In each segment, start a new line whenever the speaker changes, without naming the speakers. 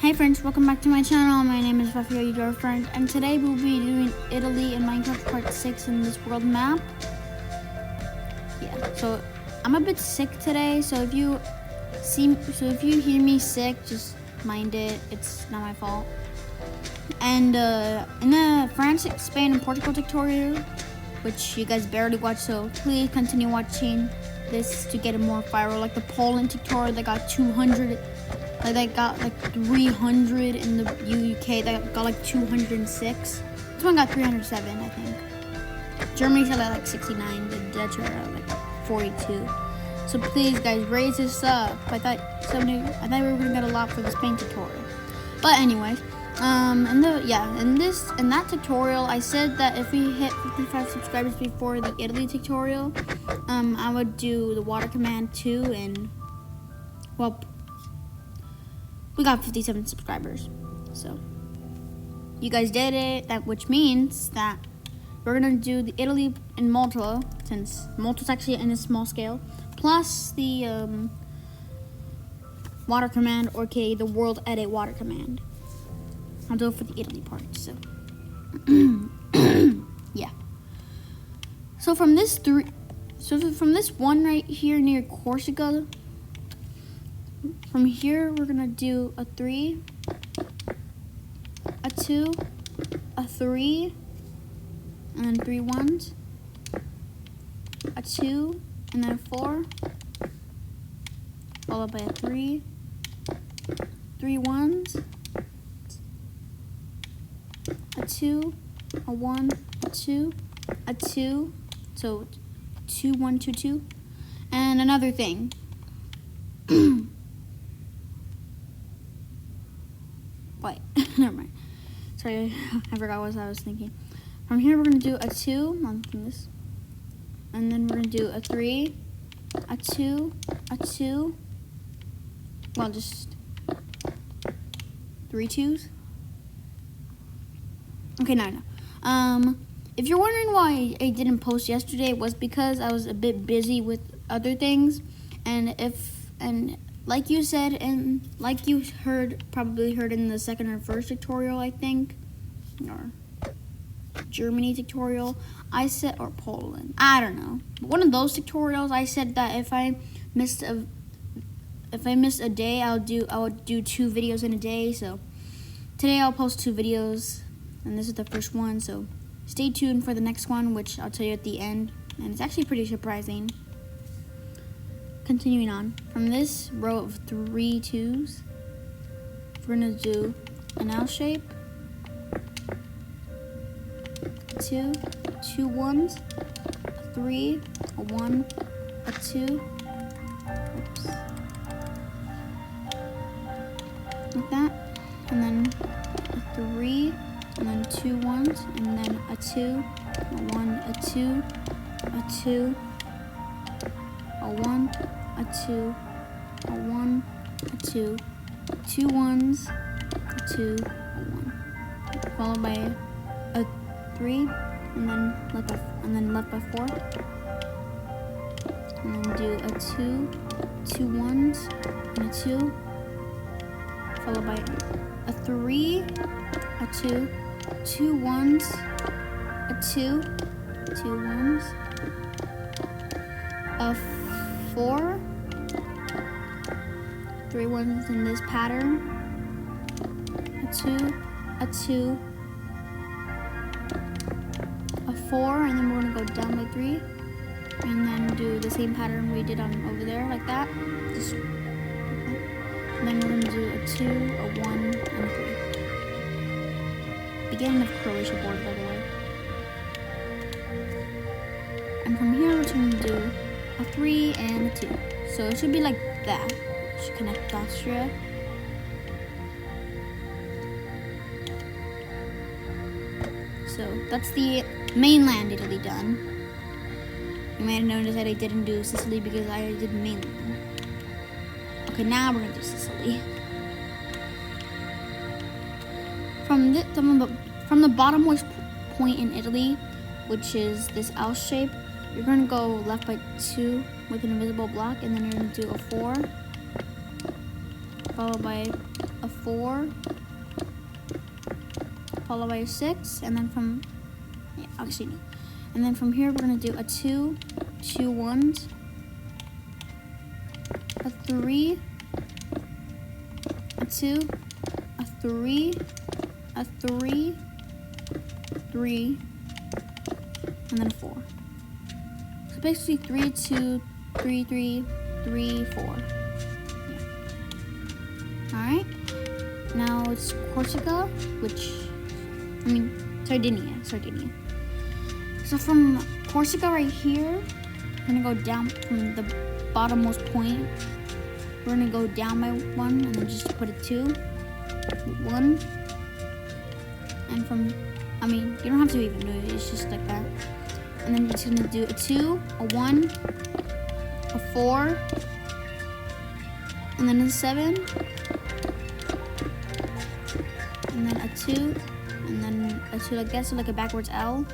Hey friends, welcome back to my channel. My name is Fafio, your girlfriend, and today we'll be doing Italy in Minecraft Part 6 in this world map. Yeah, so I'm a bit sick today, so if you hear me sick, just mind it. It's not my fault. And in the France, Spain, and Portugal tutorial, which you guys barely watch, so please continue watching this to get it more viral. Like the Poland tutorial that got 200. Like they got like 300 in the UK. They got like 206. This one got 307, I think. Germany's at like 69. The Dutch are at like 42. So please, guys, raise this up. I thought we were gonna get a lot for the Spain tutorial. But anyways, in that tutorial, I said that if we hit 55 subscribers before the Italy tutorial, I would do the water command too, and well. We got 57 subscribers, so you guys did it. Which means that we're gonna do the Italy and Malta, since Malta's actually in a small scale, plus the water command, or the world edit water command. I'll do it for the Italy part. So yeah. So from this one right here near Corsica. From here, we're gonna do a 3, a 2, a 3, and then 3 ones, a 2, and then a 4, followed by a 3, 3 ones, a 2, a 1, a 2, a 2, so 2, 1, 2, 2, and another thing. Wait, never mind. Sorry, I forgot what I was thinking. From here, we're going to do a 2 on this. And then we're going to do a 3, a 2, a 2. Well, just 3 2s. Okay, no. If you're wondering why I didn't post yesterday, it was because I was a bit busy with other things. And like you said, and like you probably heard in the second or first tutorial, I think, or Germany tutorial, I said, or Poland, I don't know. One of those tutorials, I said that if I missed a day, I would do 2 videos in a day. So today I'll post 2 videos, and this is the first one. So stay tuned for the next one, which I'll tell you at the end, and it's actually pretty surprising. Continuing on, from this row of 3 2s, we're gonna do an L shape, 2, 2 1s, a 3, a 1, a 2, oops, like that, and then a 3, and then 2 1s, and then a 2, a 1, a 2, a 2, a 1, a 2, a 1, a 2, 2 1s, a 2, a 1, followed by a 3, and then left by 4, and then do a 2, 2 1s, and a 2, followed by a 3, a 2, 2 1s, a 2, 2 1s, a 4, 3 ones in this pattern, a 2, a 2, a 4, and then we're gonna go down by 3, and then do the same pattern we did on over there, like that. And then we're gonna do a 2, a 1, and a 3. Beginning of Croatia board, by the way. And from here, we're gonna do a 3 and a 2. So it should be like that. Should connect with Austria. So that's the mainland Italy done. You may have noticed that I didn't do Sicily because I did mainland. Okay, now we're gonna do Sicily. From the bottommost point in Italy, which is this L shape, you're going to go left by 2 with an invisible block, and then you're going to do a 4, followed by a 4, followed by a 6, and then from, yeah, actually, no. And then from here, we're gonna do a 2, 2 1s, a 3, a 2, a 3, a 3, 3, and then a 4. So basically 3, 2, 3, 3, 3, 4. Yeah. Alright. Now it's Corsica, Sardinia. So from Corsica right here, we're gonna go down from the bottommost point. We're gonna go down by 1 and then just put a 2, 1. And from, you don't have to even do it, it's just like that. And then you're just gonna do a 2, a 1, a 4, and then a 7, and then a 2, and then a 2 like that, so like a backwards L,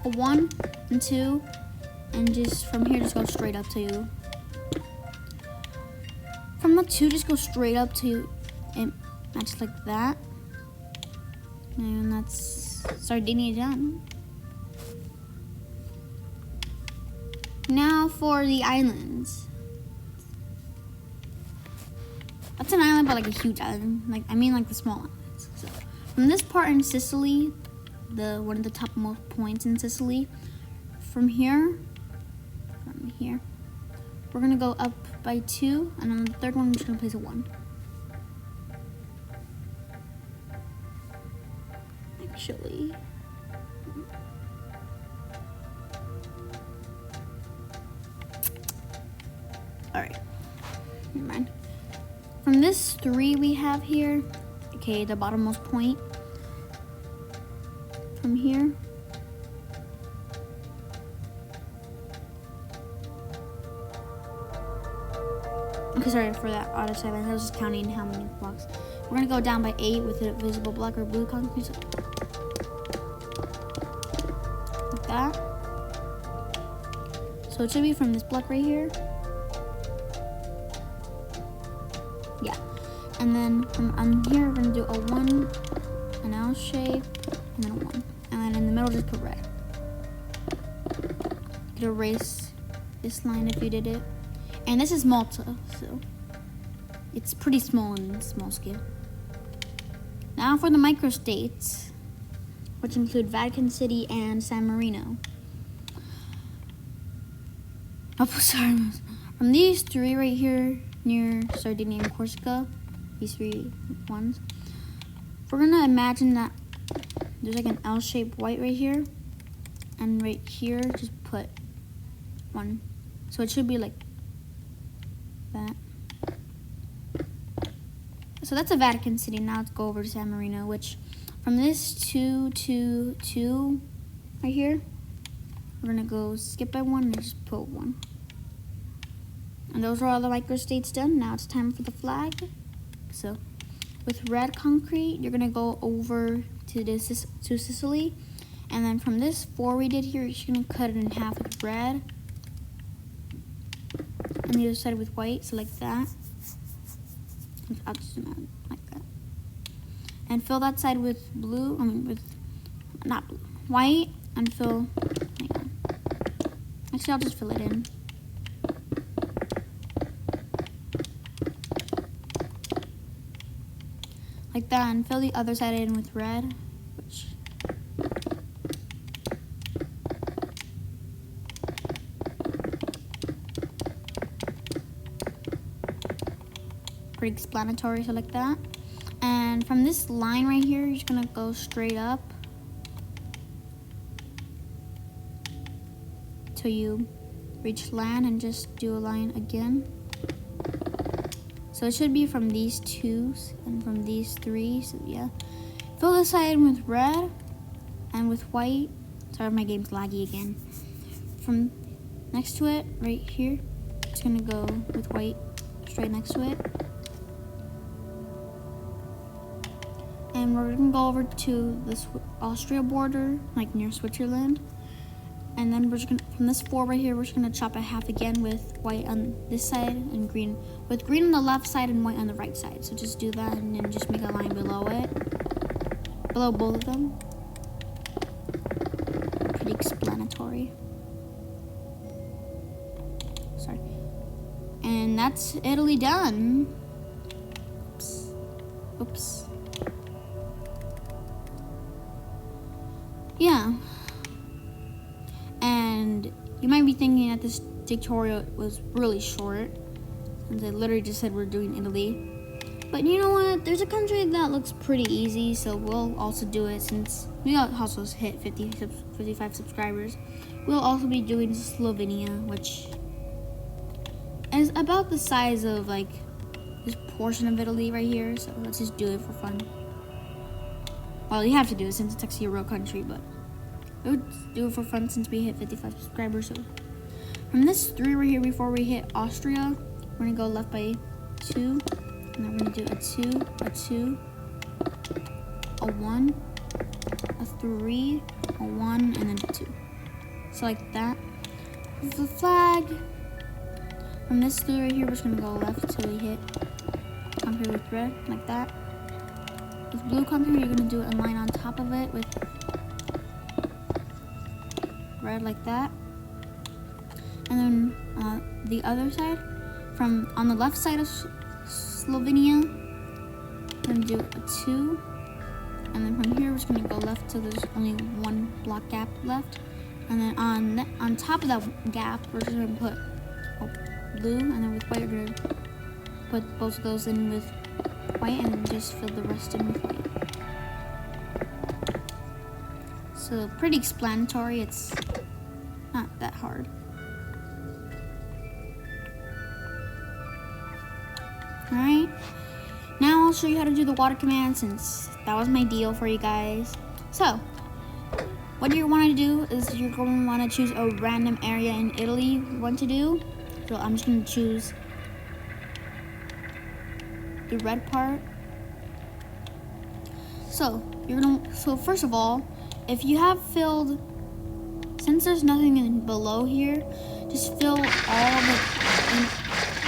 a 1, and 2, and just from here, just go straight up to you. From the 2, just go straight up to it, just like that. And that's Sardinia done. Now for the islands. That's an island, but like a huge island. Like the small islands. So from this part in Sicily, one of the topmost points in Sicily, from here, we're gonna go up by 2, and on the third one, we're just gonna place a 1. Actually. Alright. Never mind. From this 3 we have here, okay, the bottommost point, from here, okay, sorry for that other side, I was just counting how many blocks. We're gonna go down by 8 with a visible block or blue concrete, like that. So it should be from this block right here. Yeah, and then from on here, we're gonna do a 1, an L shape, and then a 1. And then in the middle, just put red. You could erase this line if you did it. And this is Malta, so it's pretty small in small scale. Now for the microstates, which include Vatican City and San Marino. Oh, sorry. From these 3 right here, near Sardinia and Corsica, these 3 ones, we're gonna imagine that there's like an L-shaped white right here, and right here just put 1. So it should be like that. So that's a Vatican City. Now let's go over to San Marino, which from this 2, 2, 2 right here, we're gonna go skip by 1 and just put 1. And those are all the microstates done. Now it's time for the flag. So with red concrete, you're gonna go over to Sicily, and then from this 4 we did here, you're just gonna cut it in half with red, and the other side with white, so like that. I'll just zoom out like that. And fill that side with blue, not blue, white, and fill, hang on. Actually, I'll just fill it in. Like that, and fill the other side in with red, which pretty explanatory, so like that. And from this line right here, you're just gonna go straight up till you reach land and just do a line again. So it should be from these 2s and from these 3, so yeah. Fill this side with red and with white. Sorry, my game's laggy again. From next to it, right here, it's gonna go with white straight next to it. And we're gonna go over to the Austria border, like near Switzerland. And then we're just gonna, from this 4 right here, we're just gonna chop it half again with white on this side and green, with green on the left side and white on the right side. So just do that and then just make a line below it, below both of them. Pretty explanatory. Sorry. And that's Italy done. Oops. Oops. Yeah. And you might be thinking that this tutorial was really short, since I literally just said we're doing Italy. But you know what? There's a country that looks pretty easy, so we'll also do it since we also hit 55 subscribers. We'll also be doing Slovenia, which is about the size of like this portion of Italy right here. So let's just do it for fun. Well, you have to do it since it's actually a real country, but we would do it for fun since we hit 55 subscribers. So from this 3 right here, before we hit Austria, we're gonna go left by 2, and then we're gonna do a 2, a 2, a 1, a 3, a 1, and then a 2. So like that. With the flag. From this 3 right here, we're just gonna go left until we hit country with red, like that. With blue country, you're gonna do a line on top of it with red, like that. And then the other side, from on the left side of Slovenia, we're gonna do a 2. And then from here, we're just gonna go left till there's only 1 block gap left. And then on top of that gap, we're just gonna put blue, and then with white, we're gonna put both of those in with white, and then just fill the rest in with white. So pretty explanatory. It's not that hard. Alright, now I'll show you how to do the water command since that was my deal for you guys. So what you're want to do is you're going to want to choose a random area in Italy you want to do. So I'm just going to choose the red part. So first of all, if you have filled, since there's nothing below here, just fill all of it,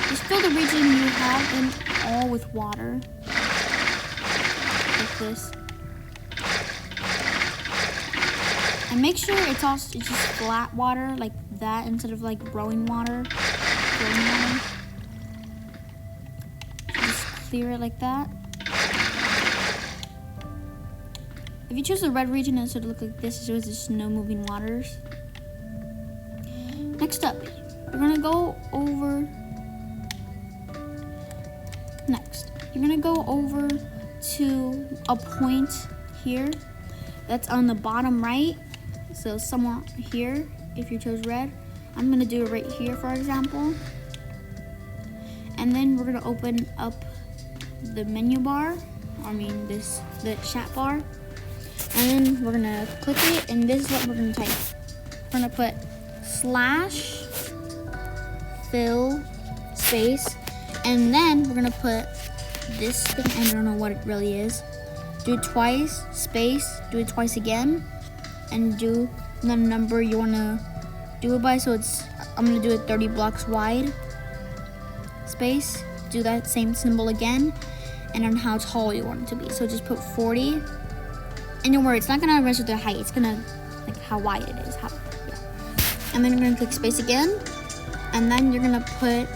just fill the region you have in all with water, like this. And make sure it's just flat water like that instead of like flowing water. Just clear it like that. If you choose the red region, it should look like this. It shows there's no moving waters. Next up, you're gonna go over. Next, you're gonna go over to a point here that's on the bottom right. So somewhere here, if you chose red. I'm gonna do it right here, for example. And then we're gonna open up the menu bar, the chat bar. And then we're gonna click it, and this is what we're gonna type. We're gonna put /fill space, and then we're gonna put this thing, I don't know what it really is. Do it twice, space, do it twice again, and do the number you wanna do it by. So I'm gonna do it 30 blocks wide, space, do that same symbol again, and on how tall you want it to be. So just put 40. And don't worry, it's not gonna measure the height. It's gonna like how wide it is. Yeah. And then you're gonna click space again, and then you're gonna put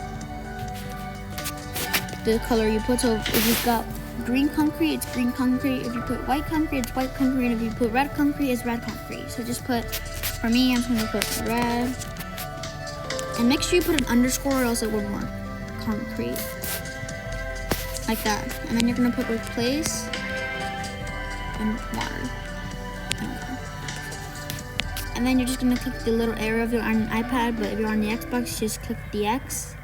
the color you put. So if you've got green concrete, it's green concrete. If you put white concrete, it's white concrete. And if you put red concrete, it's red concrete. So just put, for me, I'm just gonna put red. And make sure you put an underscore, or else it won't work. Concrete, like that. And then you're gonna put replace and water. And then you're just gonna click the little arrow if you're on an iPad, but if you're on the Xbox, just click the X.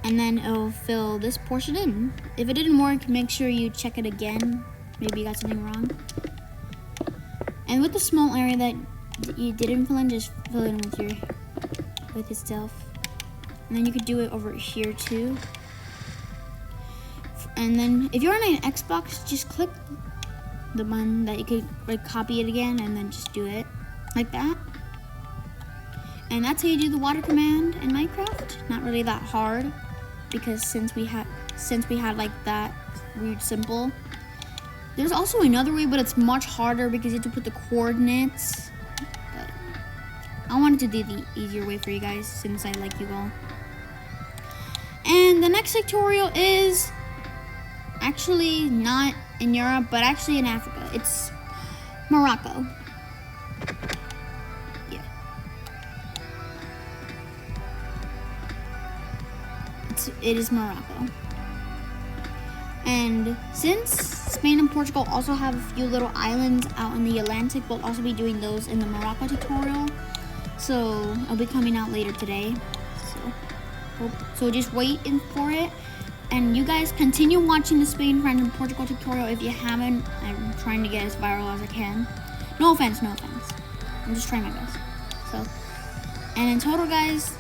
And then it'll fill this portion in. If it didn't work, make sure you check it again. Maybe you got something wrong. And with the small area that you didn't fill in, just fill in with itself. And then you could do it over here too. And then if you're on an Xbox, just click the one that you could like copy it again, and then just do it like that. And that's how you do the water command in Minecraft. Not really that hard, because since we had like that weird symbol. There's also another way, but it's much harder because you have to put the coordinates. But I wanted to do the easier way for you guys since I like you all. And the next tutorial is actually not in Europe, but actually in Africa. It's Morocco. Yeah. It is Morocco. And since Spain and Portugal also have a few little islands out in the Atlantic, we'll also be doing those in the Morocco tutorial. So it'll be coming out later today. So just wait for it. And you guys continue watching the Spain, France, and Portugal tutorial if you haven't. I'm trying to get as viral as I can. No offense, no offense. I'm just trying my best. So, and in total, guys,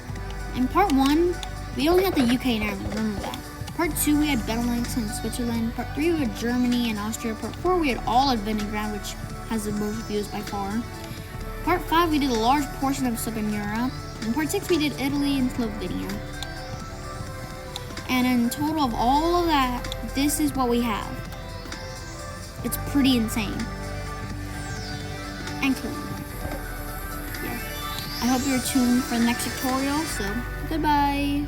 in part 1, we only had the UK and Ireland. Remember that. Part 2, we had Benelux and Switzerland. Part 3, we had Germany and Austria. Part 4, we had all of Vinegrad, which has the most views by far. Part 5, we did a large portion of Southern Europe. And Part 6, we did Italy and Slovenia. And in total of all of that, this is what we have. It's pretty insane. And cool. Yeah. I hope you're tuned for the next tutorial. So, goodbye.